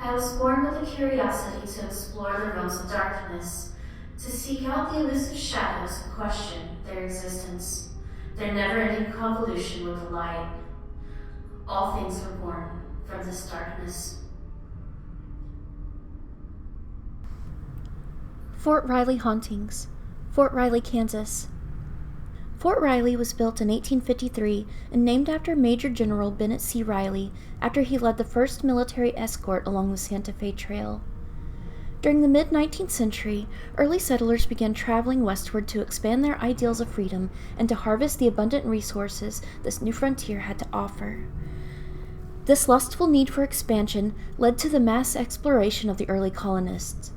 I was born with a curiosity to explore the realms of darkness, to seek out the elusive shadows and question their existence, their never-ending convolution with the light. All things were born from this darkness. Fort Riley Hauntings, Fort Riley, Kansas. Fort Riley was built in 1853 and named after Major General Bennett C. Riley after he led the first military escort along the Santa Fe Trail. During the mid-19th century, early settlers began traveling westward to expand their ideals of freedom and to harvest the abundant resources this new frontier had to offer. This lustful need for expansion led to the mass exploration of the early colonists.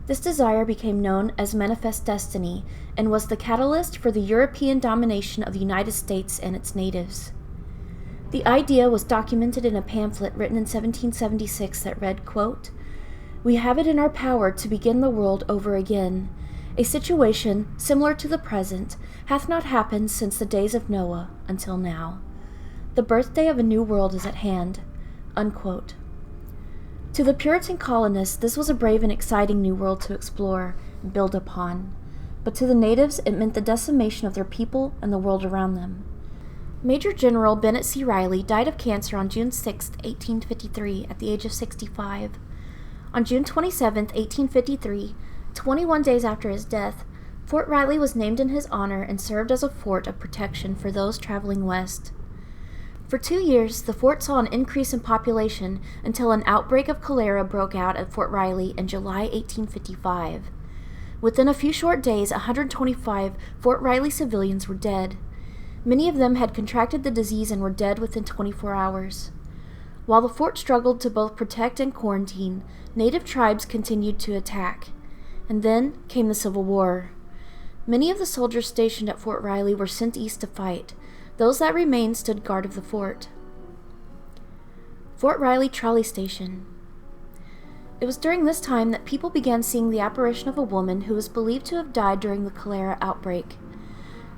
This desire became known as Manifest Destiny and was the catalyst for the European domination of the United States and its natives. The idea was documented in a pamphlet written in 1776 that read, quote, "We have it in our power to begin the world over again. A situation similar to the present hath not happened since the days of Noah until now. The birthday of a new world is at hand." Unquote. To the Puritan colonists, this was a brave and exciting new world to explore and build upon. But to the natives, it meant the decimation of their people and the world around them. Major General Bennett C. Riley died of cancer on June 6, 1853, at the age of 65. On June 27, 1853, 21 days after his death, Fort Riley was named in his honor and served as a fort of protection for those traveling west. For 2 years, the fort saw an increase in population until an outbreak of cholera broke out at Fort Riley in July 1855. Within a few short days, 125 Fort Riley civilians were dead. Many of them had contracted the disease and were dead within 24 hours. While the fort struggled to both protect and quarantine, native tribes continued to attack. And then came the Civil War. Many of the soldiers stationed at Fort Riley were sent east to fight. Those that remained stood guard of the fort. Fort Riley Trolley Station. It was during this time that people began seeing the apparition of a woman who was believed to have died during the cholera outbreak.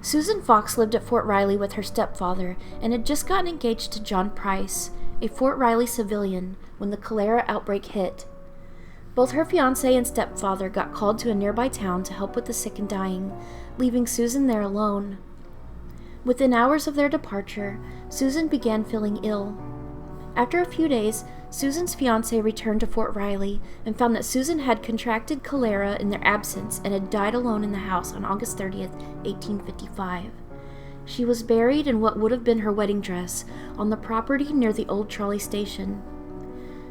Susan Fox lived at Fort Riley with her stepfather and had just gotten engaged to John Price, a Fort Riley civilian, when the cholera outbreak hit. Both her fiancé and stepfather got called to a nearby town to help with the sick and dying, leaving Susan there alone. Within hours of their departure, Susan began feeling ill. After a few days, Susan's fiancé returned to Fort Riley and found that Susan had contracted cholera in their absence and had died alone in the house on August 30th, 1855. She was buried in what would have been her wedding dress on the property near the old trolley station.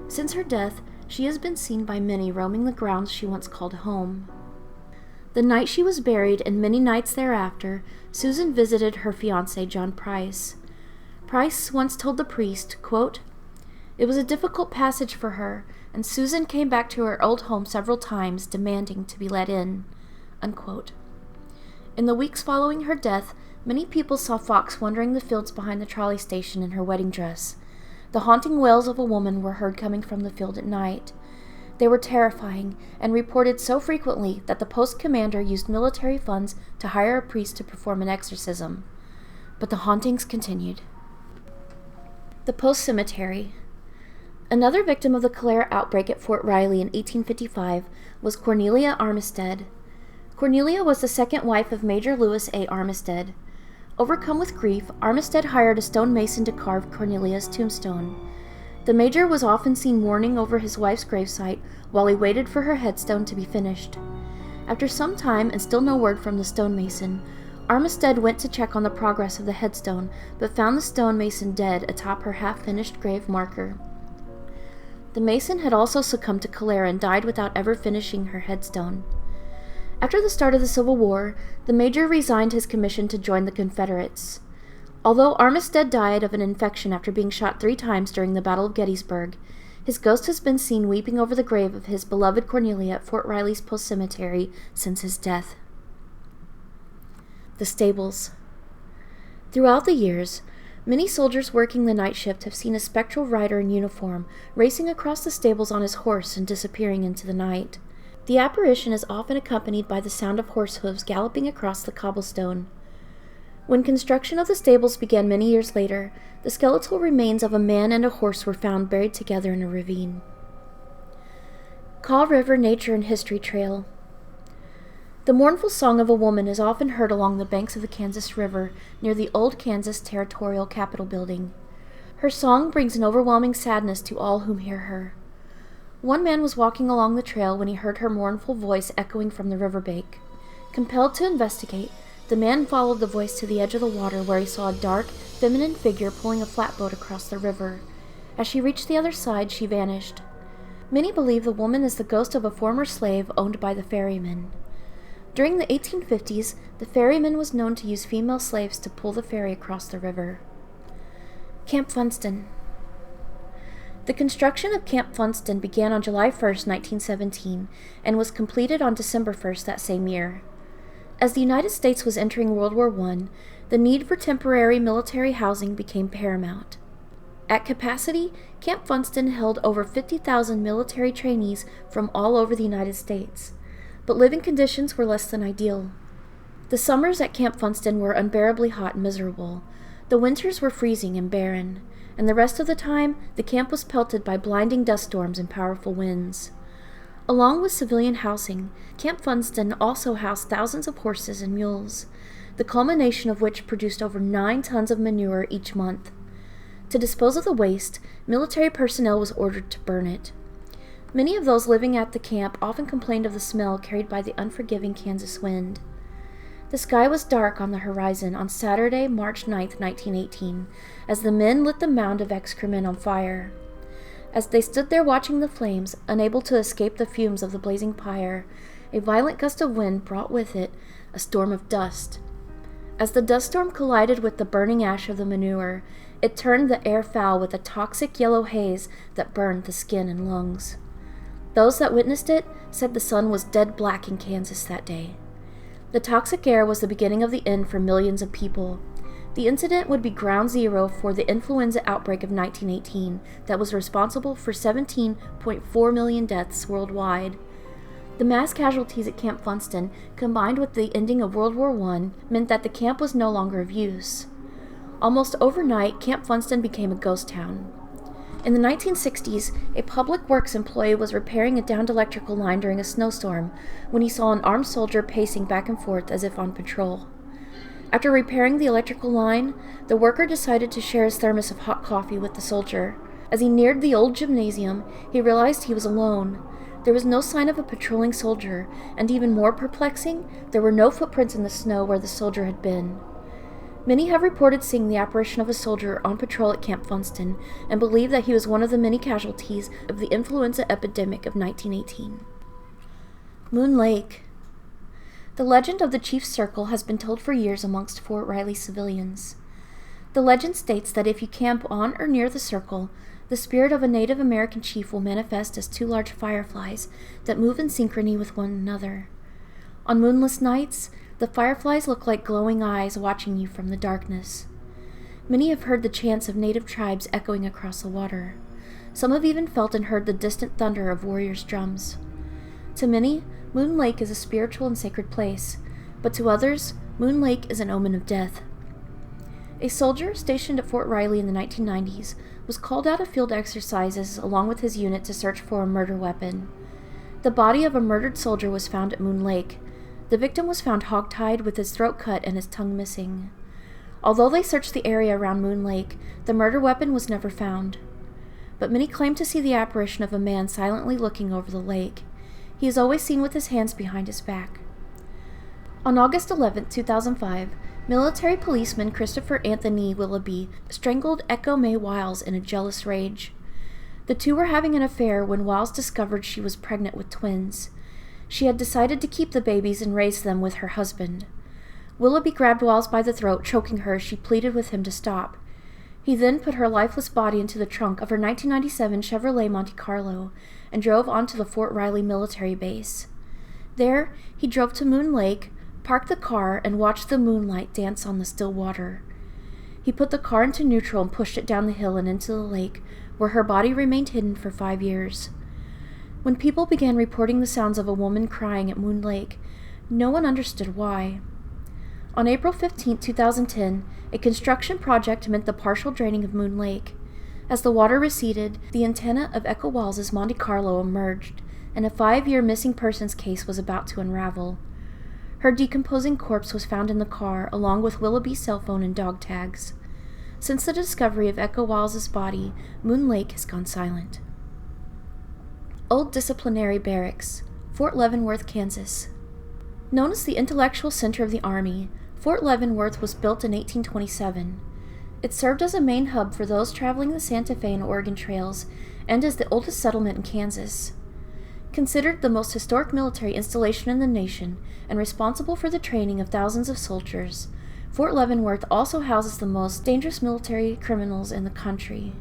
Since her death, she has been seen by many roaming the grounds she once called home. The night she was buried and many nights thereafter, Susan visited her fiancé, John Price. Price once told the priest, quote, "It was a difficult passage for her, and Susan came back to her old home several times, demanding to be let in." Unquote. In the weeks following her death, many people saw Fox wandering the fields behind the trolley station in her wedding dress. The haunting wails of a woman were heard coming from the field at night. They were terrifying and reported so frequently that the post commander used military funds to hire a priest to perform an exorcism. But the hauntings continued. The Post Cemetery. Another victim of the cholera outbreak at Fort Riley in 1855 was Cornelia Armistead. Cornelia was the second wife of Major Lewis A. Armistead. Overcome with grief, Armistead hired a stonemason to carve Cornelia's tombstone. The major was often seen mourning over his wife's gravesite while he waited for her headstone to be finished. After some time and still no word from the stonemason, Armistead went to check on the progress of the headstone, but found the stonemason dead atop her half-finished grave marker. The mason had also succumbed to cholera and died without ever finishing her headstone. After the start of the Civil War, the major resigned his commission to join the Confederates. Although Armistead died of an infection after being shot 3 times during the Battle of Gettysburg, his ghost has been seen weeping over the grave of his beloved Cornelia at Fort Riley's Post Cemetery since his death. The Stables. Throughout the years, many soldiers working the night shift have seen a spectral rider in uniform racing across the stables on his horse and disappearing into the night. The apparition is often accompanied by the sound of horse hooves galloping across the cobblestone. When construction of the stables began many years later, the skeletal remains of a man and a horse were found buried together in a ravine. Kaw River Nature and History Trail. The mournful song of a woman is often heard along the banks of the Kansas River near the old Kansas Territorial Capitol building. Her song brings an overwhelming sadness to all whom hear her. One man was walking along the trail when he heard her mournful voice echoing from the riverbank. Compelled to investigate, the man followed the voice to the edge of the water where he saw a dark, feminine figure pulling a flatboat across the river. As she reached the other side, she vanished. Many believe the woman is the ghost of a former slave owned by the ferryman. During the 1850s, the ferryman was known to use female slaves to pull the ferry across the river. Camp Funston. The construction of Camp Funston began on July 1, 1917, and was completed on December 1 that same year. As the United States was entering World War I, the need for temporary military housing became paramount. At capacity, Camp Funston held over 50,000 military trainees from all over the United States, but living conditions were less than ideal. The summers at Camp Funston were unbearably hot and miserable. The winters were freezing and barren, and the rest of the time, the camp was pelted by blinding dust storms and powerful winds. Along with civilian housing, Camp Funston also housed thousands of horses and mules, the culmination of which produced over 9 tons of manure each month. To dispose of the waste, military personnel was ordered to burn it. Many of those living at the camp often complained of the smell carried by the unforgiving Kansas wind. The sky was dark on the horizon on Saturday, March 9, 1918, as the men lit the mound of excrement on fire. As they stood there watching the flames, unable to escape the fumes of the blazing pyre, a violent gust of wind brought with it a storm of dust. As the dust storm collided with the burning ash of the manure, it turned the air foul with a toxic yellow haze that burned the skin and lungs. Those that witnessed it said the sun was dead black in Kansas that day. The toxic air was the beginning of the end for millions of people. The incident would be ground zero for the influenza outbreak of 1918 that was responsible for 17.4 million deaths worldwide. The mass casualties at Camp Funston, combined with the ending of World War I, meant that the camp was no longer of use. Almost overnight, Camp Funston became a ghost town. In the 1960s, a public works employee was repairing a downed electrical line during a snowstorm when he saw an armed soldier pacing back and forth as if on patrol. After repairing the electrical line, the worker decided to share his thermos of hot coffee with the soldier. As he neared the old gymnasium, he realized he was alone. There was no sign of a patrolling soldier, and even more perplexing, there were no footprints in the snow where the soldier had been. Many have reported seeing the apparition of a soldier on patrol at Camp Funston and believe that he was one of the many casualties of the influenza epidemic of 1918. Moon Lake. The legend of the Chief's Circle has been told for years amongst Fort Riley civilians. The legend states that if you camp on or near the circle, the spirit of a Native American chief will manifest as 2 large fireflies that move in synchrony with one another. On moonless nights, the fireflies look like glowing eyes watching you from the darkness. Many have heard the chants of native tribes echoing across the water. Some have even felt and heard the distant thunder of warriors' drums. To many, Moon Lake is a spiritual and sacred place, but to others, Moon Lake is an omen of death. A soldier stationed at Fort Riley in the 1990s was called out of field exercises along with his unit to search for a murder weapon. The body of a murdered soldier was found at Moon Lake. The victim was found hogtied with his throat cut and his tongue missing. Although they searched the area around Moon Lake, the murder weapon was never found. But many claim to see the apparition of a man silently looking over the lake. He is always seen with his hands behind his back. On August 11, 2005, military policeman Christopher Anthony Willoughby strangled Echo May Wiles in a jealous rage. The two were having an affair when Wiles discovered she was pregnant with twins. She had decided to keep the babies and raise them with her husband. Willoughby grabbed Wiles by the throat, choking her as she pleaded with him to stop. He then put her lifeless body into the trunk of her 1997 Chevrolet Monte Carlo and drove onto the Fort Riley military base. There, he drove to Moon Lake, parked the car, and watched the moonlight dance on the still water. He put the car into neutral and pushed it down the hill and into the lake, where her body remained hidden for 5 years. When people began reporting the sounds of a woman crying at Moon Lake, no one understood why. On April 15, 2010, a construction project meant the partial draining of Moon Lake. As the water receded, the antenna of Echo Wiles' Monte Carlo emerged, and a 5-year missing persons case was about to unravel. Her decomposing corpse was found in the car, along with Willoughby's cell phone and dog tags. Since the discovery of Echo Wiles's body, Moon Lake has gone silent. Old Disciplinary Barracks, Fort Leavenworth, Kansas. Known as the intellectual center of the Army, Fort Leavenworth was built in 1827. It served as a main hub for those traveling the Santa Fe and Oregon trails, and is the oldest settlement in Kansas. Considered the most historic military installation in the nation and responsible for the training of thousands of soldiers, Fort Leavenworth also houses the most dangerous military criminals in the country.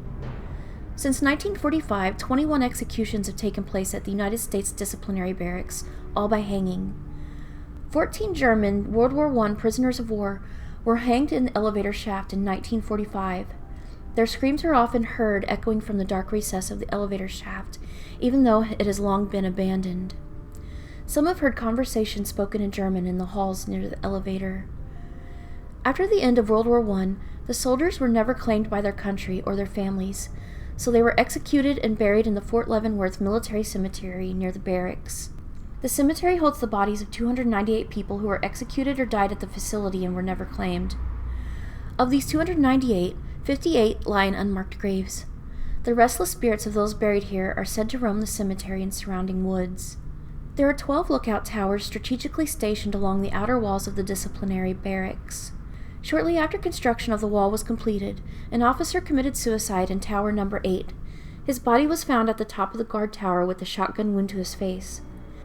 Since 1945, 21 executions have taken place at the United States Disciplinary Barracks, all by hanging. 14 German World War I prisoners of war were hanged in the elevator shaft in 1945. Their screams are often heard echoing from the dark recess of the elevator shaft, even though it has long been abandoned. Some have heard conversations spoken in German in the halls near the elevator. After the end of World War I, the soldiers were never claimed by their country or their families, so they were executed and buried in the Fort Leavenworth Military Cemetery near the barracks. The cemetery holds the bodies of 298 people who were executed or died at the facility and were never claimed. Of these 298, 58 lie in unmarked graves. The restless spirits of those buried here are said to roam the cemetery and surrounding woods. There are 12 lookout towers strategically stationed along the outer walls of the disciplinary barracks. Shortly after construction of the wall was completed, an officer committed suicide in Tower Number 8. His body was found at the top of the guard tower with a shotgun wound to his face.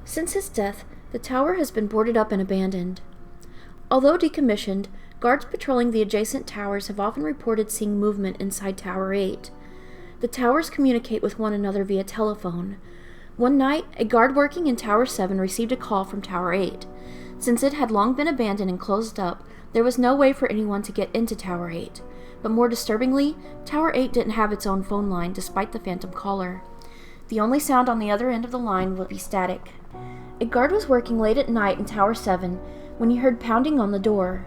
Since his death, the tower has been boarded up and abandoned. Although decommissioned, guards patrolling the adjacent towers have often reported seeing movement inside Tower 8. The towers communicate with one another via telephone. One night, a guard working in Tower 7 received a call from Tower 8. Since it had long been abandoned and closed up, there was no way for anyone to get into Tower 8. But more disturbingly, Tower 8 didn't have its own phone line despite the phantom caller. The only sound on the other end of the line would be static. A guard was working late at night in Tower 7 when he heard pounding on the door.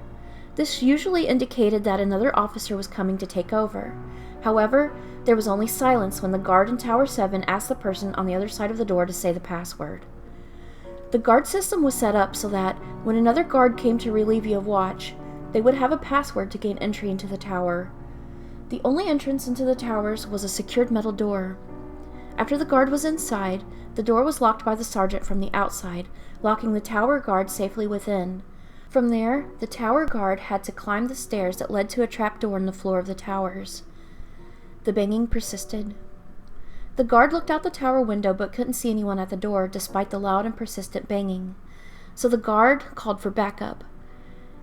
This usually indicated that another officer was coming to take over. However, there was only silence when the guard in Tower 7 asked the person on the other side of the door to say the password. The guard system was set up so that, when another guard came to relieve you of watch, they would have a password to gain entry into the tower. The only entrance into the towers was a secured metal door. After the guard was inside, the door was locked by the sergeant from the outside, locking the tower guard safely within. From there, the tower guard had to climb the stairs that led to a trapdoor in the floor of the towers. The banging persisted. The guard looked out the tower window but couldn't see anyone at the door despite the loud and persistent banging. So the guard called for backup.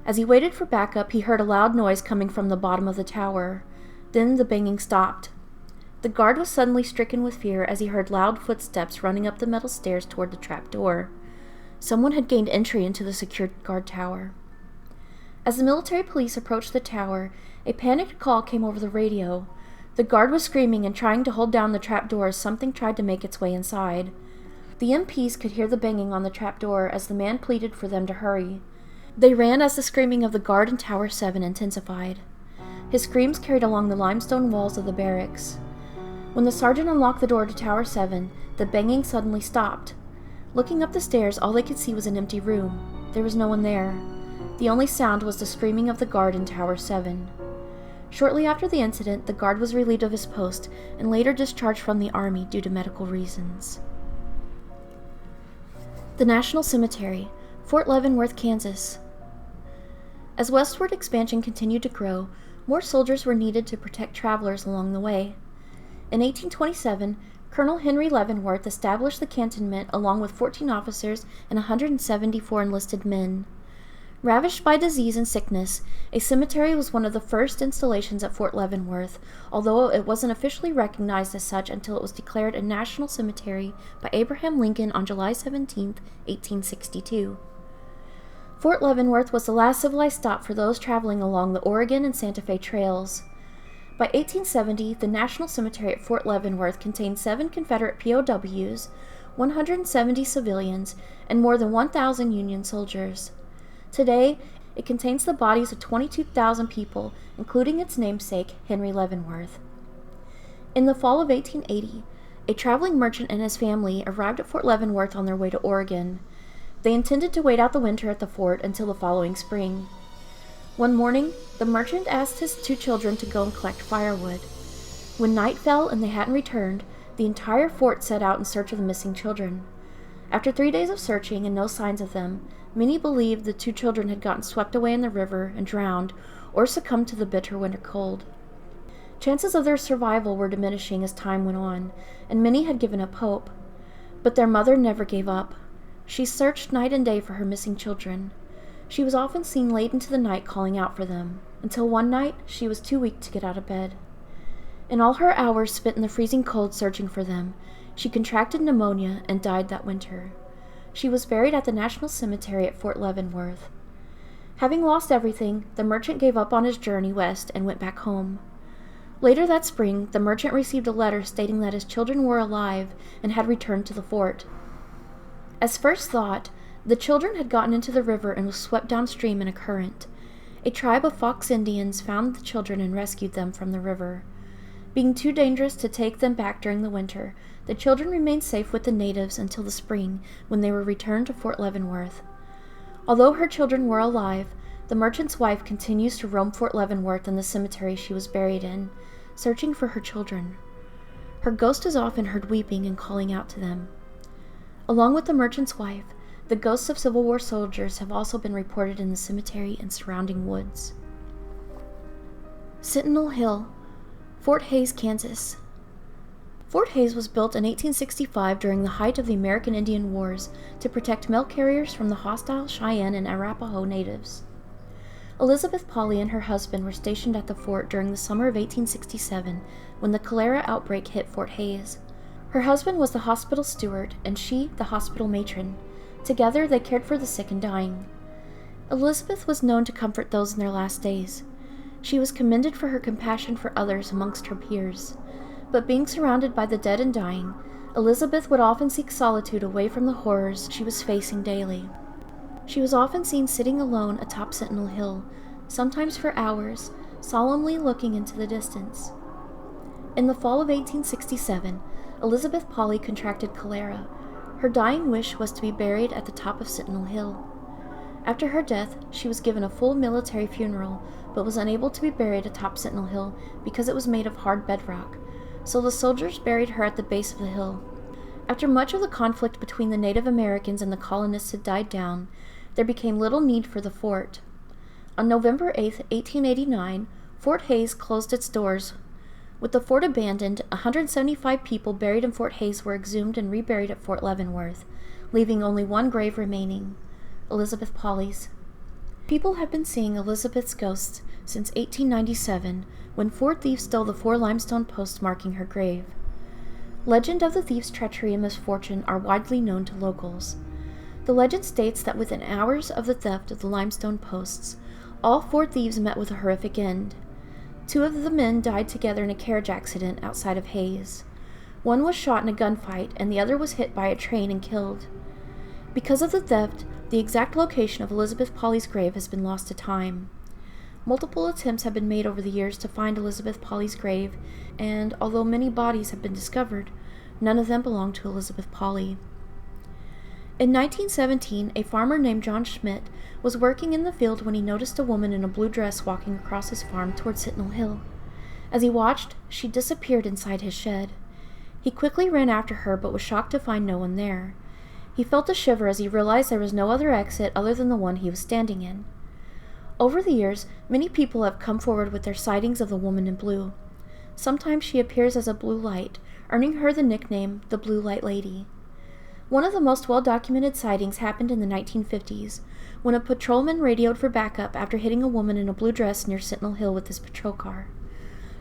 As he waited for backup, he heard a loud noise coming from the bottom of the tower. Then the banging stopped. The guard was suddenly stricken with fear as he heard loud footsteps running up the metal stairs toward the trapdoor. Someone had gained entry into the secured guard tower. As the military police approached the tower, a panicked call came over the radio. The guard was screaming and trying to hold down the trapdoor as something tried to make its way inside. The MPs could hear the banging on the trapdoor as the man pleaded for them to hurry. They ran as the screaming of the guard in Tower 7 intensified. His screams carried along the limestone walls of the barracks. When the sergeant unlocked the door to Tower 7, the banging suddenly stopped. Looking up the stairs, all they could see was an empty room. There was no one there. The only sound was the screaming of the guard in Tower 7. Shortly after the incident, the guard was relieved of his post and later discharged from the Army due to medical reasons. The National Cemetery, Fort Leavenworth, Kansas. As westward expansion continued to grow, more soldiers were needed to protect travelers along the way. In 1827, Colonel Henry Leavenworth established the cantonment along with 14 officers and 174 enlisted men. Ravished by disease and sickness, a cemetery was one of the first installations at Fort Leavenworth, although it wasn't officially recognized as such until it was declared a national cemetery by Abraham Lincoln on July 17, 1862. Fort Leavenworth was the last civilized stop for those traveling along the Oregon and Santa Fe trails. By 1870, the National Cemetery at Fort Leavenworth contained 7 Confederate POWs, 170 civilians, and more than 1,000 Union soldiers. Today, it contains the bodies of 22,000 people, including its namesake, Henry Leavenworth. In the fall of 1880, a traveling merchant and his family arrived at Fort Leavenworth on their way to Oregon. They intended to wait out the winter at the fort until the following spring. One morning, the merchant asked his 2 children to go and collect firewood. When night fell and they hadn't returned, the entire fort set out in search of the missing children. After 3 days of searching and no signs of them, many believed the 2 children had gotten swept away in the river and drowned, or succumbed to the bitter winter cold. Chances of their survival were diminishing as time went on, and many had given up hope. But their mother never gave up. She searched night and day for her missing children. She was often seen late into the night calling out for them, until one night she was too weak to get out of bed. In all her hours spent in the freezing cold searching for them, she contracted pneumonia and died that winter. She was buried at the National Cemetery at Fort Leavenworth. Having lost everything, the merchant gave up on his journey west and went back home. Later that spring, the merchant received a letter stating that his children were alive and had returned to the fort. As first thought, the children had gotten into the river and was swept downstream in a current. A tribe of Fox Indians found the children and rescued them from the river. Being too dangerous to take them back during the winter, the children remained safe with the natives until the spring, when they were returned to Fort Leavenworth. Although her children were alive, the merchant's wife continues to roam Fort Leavenworth and the cemetery she was buried in, searching for her children. Her ghost is often heard weeping and calling out to them. Along with the merchant's wife, the ghosts of Civil War soldiers have also been reported in the cemetery and surrounding woods. Sentinel Hill, Fort Hays, Kansas. Fort Hays was built in 1865 during the height of the American Indian Wars to protect mail carriers from the hostile Cheyenne and Arapaho natives. Elizabeth Polly and her husband were stationed at the fort during the summer of 1867 when the cholera outbreak hit Fort Hays. Her husband was the hospital steward and she the hospital matron. Together they cared for the sick and dying. Elizabeth was known to comfort those in their last days. She was commended for her compassion for others amongst her peers. But being surrounded by the dead and dying, Elizabeth would often seek solitude away from the horrors she was facing daily. She was often seen sitting alone atop Sentinel Hill, sometimes for hours, solemnly looking into the distance. In the fall of 1867, Elizabeth Polly contracted cholera. Her dying wish was to be buried at the top of Sentinel Hill. After her death, she was given a full military funeral, but was unable to be buried atop Sentinel Hill because it was made of hard bedrock, so the soldiers buried her at the base of the hill. After much of the conflict between the Native Americans and the colonists had died down, there became little need for the fort. On November 8, 1889, Fort Hays closed its doors. With the fort abandoned, 175 people buried in Fort Hays were exhumed and reburied at Fort Leavenworth, leaving only one grave remaining, Elizabeth Polly's. People have been seeing Elizabeth's ghost since 1897, when 4 thieves stole the 4 limestone posts marking her grave. Legend of the thieves' treachery and misfortune are widely known to locals. The legend states that within hours of the theft of the limestone posts, all 4 thieves met with a horrific end. 2 of the men died together in a carriage accident outside of Hays. One was shot in a gunfight, and the other was hit by a train and killed. Because of the theft, the exact location of Elizabeth Polly's grave has been lost to time. Multiple attempts have been made over the years to find Elizabeth Polly's grave, and although many bodies have been discovered, none of them belong to Elizabeth Polly. In 1917, a farmer named John Schmidt was working in the field when he noticed a woman in a blue dress walking across his farm toward Sentinel Hill. As he watched, she disappeared inside his shed. He quickly ran after her but was shocked to find no one there. He felt a shiver as he realized there was no other exit other than the one he was standing in. Over the years, many people have come forward with their sightings of the woman in blue. Sometimes she appears as a blue light, earning her the nickname the Blue Light Lady. One of the most well-documented sightings happened in the 1950s, when a patrolman radioed for backup after hitting a woman in a blue dress near Sentinel Hill with his patrol car.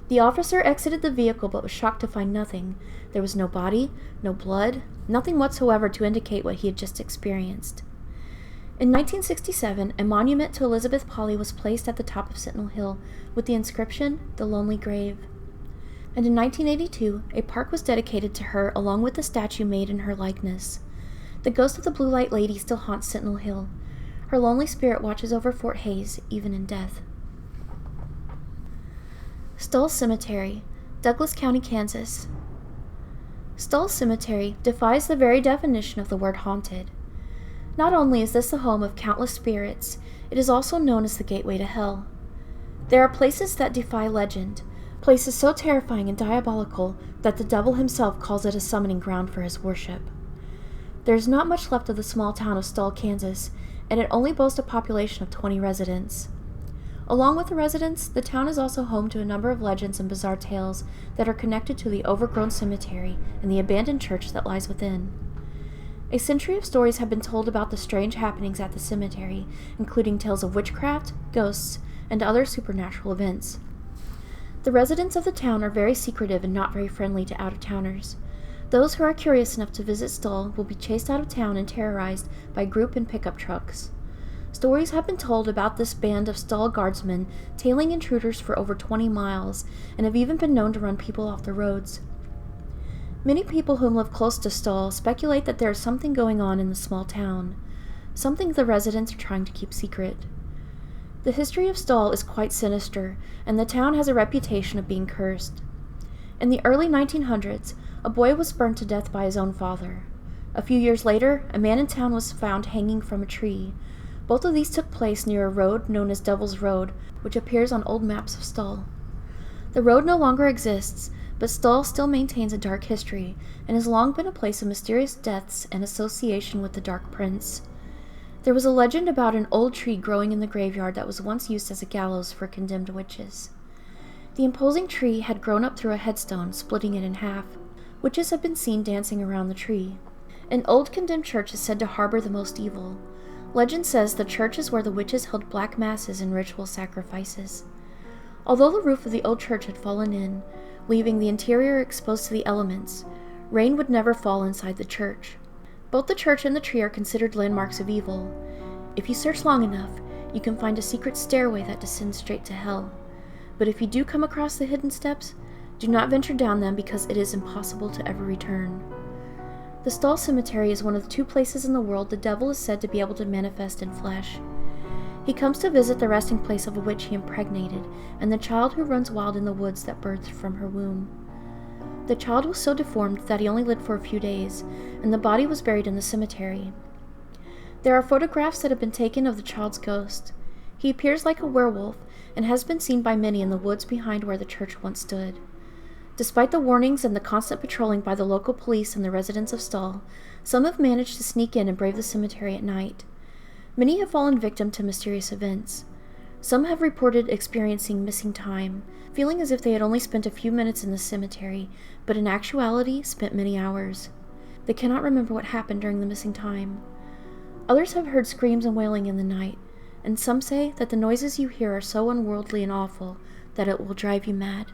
The officer exited the vehicle but was shocked to find nothing. There was no body, no blood, nothing whatsoever to indicate what he had just experienced. In 1967, a monument to Elizabeth Polly was placed at the top of Sentinel Hill with the inscription, "The Lonely Grave." And in 1982, a park was dedicated to her along with a statue made in her likeness. The ghost of the Blue Light Lady still haunts Sentinel Hill. Her lonely spirit watches over Fort Hays, even in death. Stull Cemetery, Douglas County, Kansas. Stull Cemetery defies the very definition of the word haunted. Not only is this the home of countless spirits, it is also known as the gateway to hell. There are places that defy legend, places so terrifying and diabolical that the devil himself calls it a summoning ground for his worship. There is not much left of the small town of Stull, Kansas, and it only boasts a population of 20 residents. Along with the residents, the town is also home to a number of legends and bizarre tales that are connected to the overgrown cemetery and the abandoned church that lies within. A century of stories have been told about the strange happenings at the cemetery, including tales of witchcraft, ghosts, and other supernatural events. The residents of the town are very secretive and not very friendly to out-of-towners. Those who are curious enough to visit Stull will be chased out of town and terrorized by group and pickup trucks. Stories have been told about this band of Stull guardsmen tailing intruders for over 20 miles and have even been known to run people off the roads. Many people who live close to Stull speculate that there is something going on in the small town, something the residents are trying to keep secret. The history of Stull is quite sinister, and the town has a reputation of being cursed. In the early 1900s, a boy was burned to death by his own father. A few years later, a man in town was found hanging from a tree. Both of these took place near a road known as Devil's Road, which appears on old maps of Stull. The road no longer exists, but Stull still maintains a dark history, and has long been a place of mysterious deaths and association with the Dark Prince. There was a legend about an old tree growing in the graveyard that was once used as a gallows for condemned witches. The imposing tree had grown up through a headstone, splitting it in half. Witches have been seen dancing around the tree. An old condemned church is said to harbor the most evil. Legend says the church is where the witches held black masses and ritual sacrifices. Although the roof of the old church had fallen in, leaving the interior exposed to the elements, rain would never fall inside the church. Both the church and the tree are considered landmarks of evil. If you search long enough, you can find a secret stairway that descends straight to hell. But if you do come across the hidden steps, do not venture down them because it is impossible to ever return. The Stull Cemetery is one of the 2 places in the world the devil is said to be able to manifest in flesh. He comes to visit the resting place of a witch he impregnated, and the child who runs wild in the woods that birthed from her womb. The child was so deformed that he only lived for a few days, and the body was buried in the cemetery. There are photographs that have been taken of the child's ghost. He appears like a werewolf, and has been seen by many in the woods behind where the church once stood. Despite the warnings and the constant patrolling by the local police and the residents of Stull, some have managed to sneak in and brave the cemetery at night. Many have fallen victim to mysterious events. Some have reported experiencing missing time, feeling as if they had only spent a few minutes in the cemetery, but in actuality spent many hours. They cannot remember what happened during the missing time. Others have heard screams and wailing in the night, and some say that the noises you hear are so unworldly and awful that it will drive you mad.